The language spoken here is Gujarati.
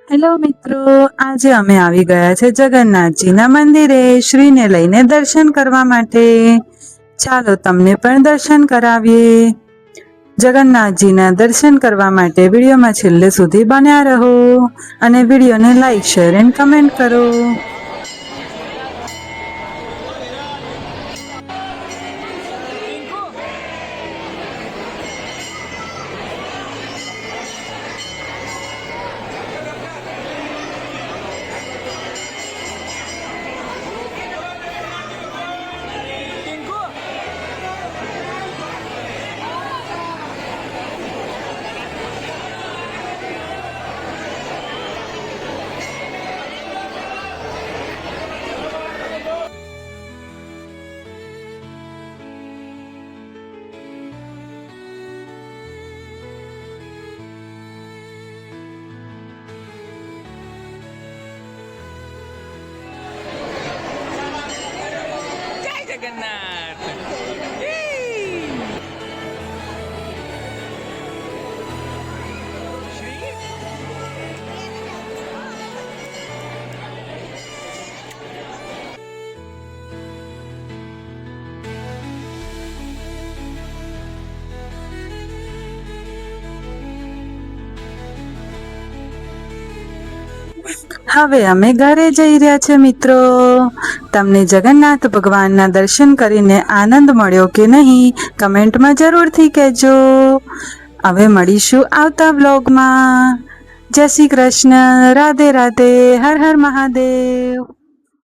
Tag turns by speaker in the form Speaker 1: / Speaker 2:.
Speaker 1: હેલો મિત્રો, આજે અમે આવી ગયા છે જગન્નાથજીના મંદિરે શ્રીને લઈને દર્શન કરવા માટે. ચાલો તમને પણ દર્શન કરાવીએ. જગન્નાથજીના દર્શન કરવા માટે વિડીયોમાં છેલ્લે સુધી બન્યા રહો અને વિડીયોને લાઈક, શેર એન્ડ કમેન્ટ કરો.
Speaker 2: જગન્નાથ
Speaker 1: હવે અમે ઘરે જઈ રહ્યા છે મિત્રો. તમને જગન્નાથ ભગવાનના દર્શન કરીને આનંદ મળ્યો કે નહીં, કમેન્ટમાં જરૂરથી કહેજો. હવે મળીશું આવતા બ્લોગમાં. જય શ્રી કૃષ્ણ, રાધે રાધે, હર હર મહાદેવ.